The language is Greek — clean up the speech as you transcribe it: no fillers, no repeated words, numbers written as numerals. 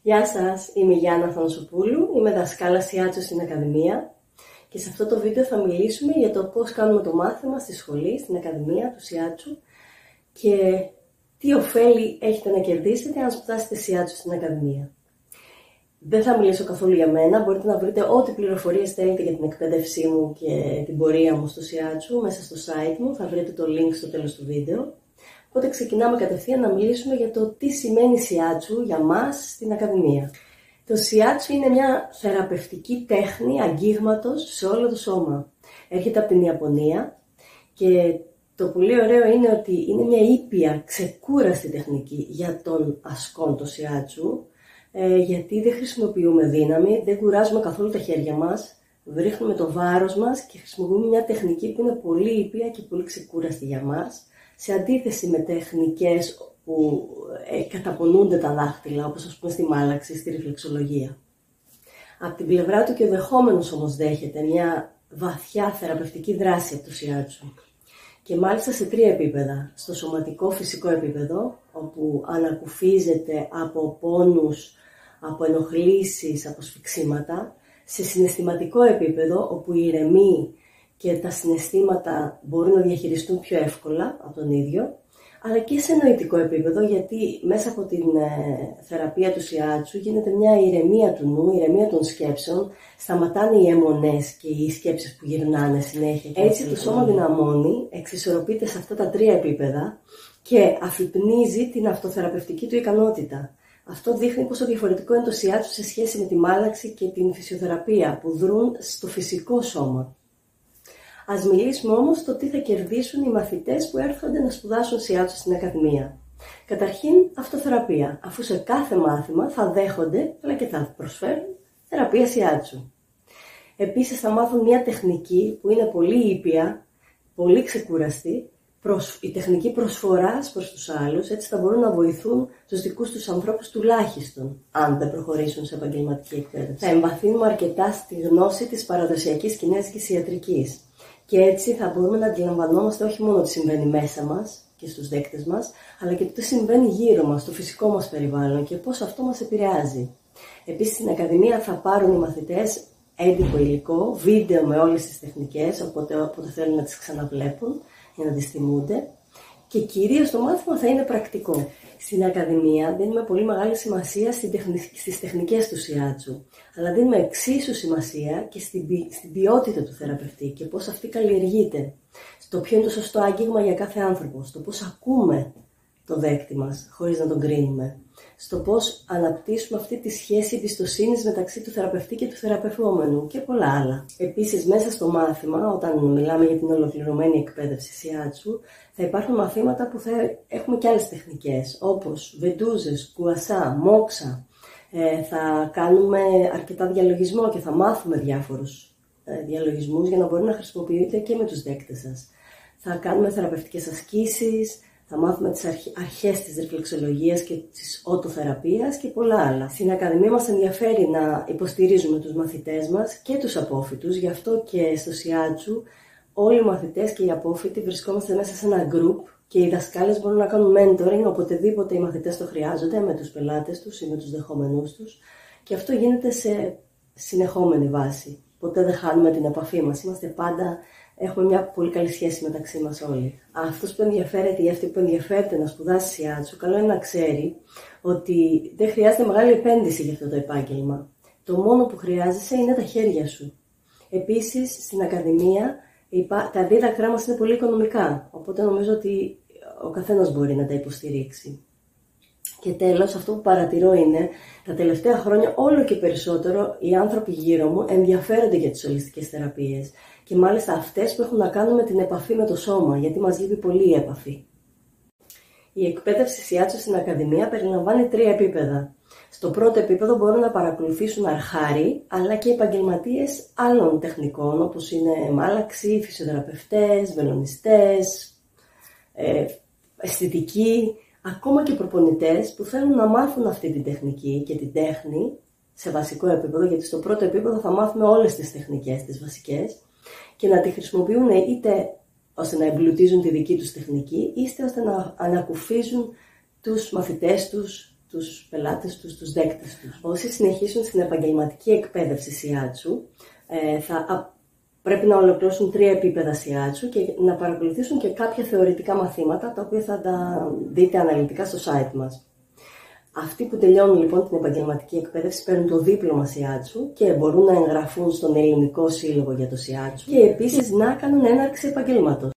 Γεια σας, είμαι η Γιάννα Θανασοπούλου, είμαι δασκάλα Σιάτσου στην Ακαδημία και σε αυτό το βίντεο θα μιλήσουμε για το πώς κάνουμε το μάθημα στη σχολή, στην Ακαδημία του Σιάτσου και τι ωφέλη έχετε να κερδίσετε αν σπουδάσετε Σιάτσου στην Ακαδημία. Δεν θα μιλήσω καθόλου για μένα, μπορείτε να βρείτε ό,τι πληροφορίες θέλετε για την εκπαίδευσή μου και την πορεία μου στο Σιάτσου μέσα στο site μου, θα βρείτε το link στο τέλος του βίντεο. Οπότε ξεκινάμε κατευθείαν να μιλήσουμε για το τι σημαίνει Σιάτσου για μας στην Ακαδημία. Το Σιάτσου είναι μια θεραπευτική τέχνη αγγίγματος σε όλο το σώμα. Έρχεται από την Ιαπωνία και το πολύ ωραίο είναι ότι είναι μια ήπια, ξεκούραστη τεχνική για τον ασκόν το Σιάτσου, γιατί δεν χρησιμοποιούμε δύναμη, δεν κουράζουμε καθόλου τα χέρια μας, βρίχνουμε το βάρος μας και χρησιμοποιούμε μια τεχνική που είναι πολύ ήπια και πολύ ξεκούραστη για μας, σε αντίθεση με τεχνικές που καταπονούνται τα δάχτυλα, όπως ας πούμε στη μάλαξη, στη ρεφλεξολογία. Από την πλευρά του και ο δεχόμενος όμως δέχεται μια βαθιά θεραπευτική δράση από το Σιάτσου. Και μάλιστα σε 3 επίπεδα. Στο σωματικό φυσικό επίπεδο, όπου ανακουφίζεται από πόνους, από ενοχλήσεις, από σφιξίματα. Σε συναισθηματικό επίπεδο, όπου ηρεμεί και τα συναισθήματα μπορούν να διαχειριστούν πιο εύκολα από τον ίδιο, αλλά και σε νοητικό επίπεδο, γιατί μέσα από την θεραπεία του Σιάτσου γίνεται μια ηρεμία του νου, ηρεμία των σκέψεων, σταματάνε οι αιμονές και οι σκέψεις που γυρνάνε συνέχεια. Έτσι το σώμα δυναμώνει, εξισορροπείται σε αυτά τα 3 επίπεδα και αφυπνίζει την αυτοθεραπευτική του ικανότητα. Αυτό δείχνει πόσο διαφορετικό είναι το Σιάτσου σε σχέση με τη μάλαξη και την φυσιοθεραπεία που δρούν στο φυσικό σώμα. Ας μιλήσουμε όμως το τι θα κερδίσουν οι μαθητές που έρχονται να σπουδάσουν Σιάτσου στην Ακαδημία. Καταρχήν, αυτοθεραπεία, αφού σε κάθε μάθημα θα δέχονται, αλλά και θα προσφέρουν, θεραπεία Σιάτσου. Επίσης θα μάθουν μια τεχνική που είναι πολύ ήπια, πολύ ξεκούραστη, η τεχνική προσφοράς προς τους άλλους, έτσι θα μπορούν να βοηθούν τους δικούς τους ανθρώπους τουλάχιστον, αν δεν προχωρήσουν σε επαγγελματική εκπαίδευση. Θα εμβαθύνουμε αρκετά στη γνώση της παραδοσιακής κινέζικης ιατρικής. Και έτσι θα μπορούμε να αντιλαμβανόμαστε όχι μόνο τι συμβαίνει μέσα μας και στους δέκτες μας, αλλά και το τι συμβαίνει γύρω μας, στο φυσικό μας περιβάλλον και πώς αυτό μας επηρεάζει. Επίσης στην Ακαδημία θα πάρουν οι μαθητές έντυπο υλικό, βίντεο με όλες τις τεχνικές, όποτε θέλουν να τις ξαναβλέπουν για να τις θυμούνται. Και κυρίως το μάθημα θα είναι πρακτικό. Στην Ακαδημία δίνουμε πολύ μεγάλη σημασία στις τεχνικές του Σιάτσου, αλλά δίνουμε εξίσου σημασία και στην ποιότητα του θεραπευτή και πώς αυτή καλλιεργείται, στο ποιο είναι το σωστό άγγιγμα για κάθε άνθρωπο, στο πώς ακούμε το δέκτη μας χωρίς να τον κρίνουμε, στο πώς αναπτύσσουμε αυτή τη σχέση εμπιστοσύνης μεταξύ του θεραπευτή και του θεραπευόμενου και πολλά άλλα. Επίσης, μέσα στο μάθημα, όταν μιλάμε για την ολοκληρωμένη εκπαίδευση Σιάτσου, θα υπάρχουν μαθήματα που θα έχουμε και άλλες τεχνικές, όπως βεντούζες, κουασά, μόξα. Θα κάνουμε αρκετά διαλογισμό και θα μάθουμε διάφορους διαλογισμούς για να μπορεί να χρησιμοποιείτε και με τους δέκτες σας. Θα κάνουμε θεραπευτικές ασκήσεις, θα μάθουμε τις αρχές της ρεφλεξολογίας και της οτοθεραπείας και πολλά άλλα. Στην Ακαδημία μας ενδιαφέρει να υποστηρίζουμε τους μαθητές μας και τους απόφοιτους, γι' αυτό και στο Σιάτσου όλοι οι μαθητές και οι απόφοιτοι βρισκόμαστε μέσα σε ένα group και οι δασκάλες μπορούν να κάνουν mentoring οποτεδήποτε οι μαθητές το χρειάζονται με τους πελάτες τους ή με τους δεχόμενούς τους και αυτό γίνεται σε συνεχόμενη βάση. Ποτέ δεν χάνουμε την επαφή μας, έχουμε μια πολύ καλή σχέση μεταξύ μας όλοι. Αυτός που ενδιαφέρεται ή αυτή που ενδιαφέρεται να σπουδάσει Σιάτσου, καλό είναι να ξέρει ότι δεν χρειάζεται μεγάλη επένδυση για αυτό το επάγγελμα. Το μόνο που χρειάζεσαι είναι τα χέρια σου. Επίσης, στην Ακαδημία τα δίδακτρά μας είναι πολύ οικονομικά, οπότε νομίζω ότι ο καθένας μπορεί να τα υποστηρίξει. Και τέλος, αυτό που παρατηρώ είναι, τα τελευταία χρόνια όλο και περισσότερο οι άνθρωποι γύρω μου ενδιαφέρονται για τις ολιστικές θεραπείες. Και μάλιστα αυτές που έχουν να κάνουν με την επαφή με το σώμα, γιατί μας λείπει πολύ η επαφή. Η εκπαίδευση Σιάτσου στην Ακαδημία περιλαμβάνει 3 επίπεδα. Στο πρώτο επίπεδο μπορούν να παρακολουθήσουν αρχάρι, αλλά και επαγγελματίες άλλων τεχνικών, όπως είναι μάλαξη, φυσιοθεραπευτές, βελονιστές, αισθητικοί, ακόμα και προπονητές που θέλουν να μάθουν αυτή την τεχνική και την τέχνη σε βασικό επίπεδο, γιατί στο πρώτο επίπεδο θα μάθουμε όλες τις τεχνικές, τις βασικές, και να τη χρησιμοποιούν είτε ώστε να εμπλουτίζουν τη δική τους τεχνική, είτε ώστε να ανακουφίζουν τους μαθητές τους, τους πελάτες τους, τους δέκτες τους. Όσοι συνεχίσουν στην επαγγελματική εκπαίδευση σιάτσου, πρέπει να ολοκληρώσουν 3 επίπεδα σιάτσου και να παρακολουθήσουν και κάποια θεωρητικά μαθήματα, τα οποία θα τα δείτε αναλυτικά στο site μας. Αυτοί που τελειώνουν λοιπόν την επαγγελματική εκπαίδευση παίρνουν το δίπλωμα σιάτσου και μπορούν να εγγραφούν στον Ελληνικό Σύλλογο για το Σιάτσου και επίσης να κάνουν έναρξη επαγγέλματος.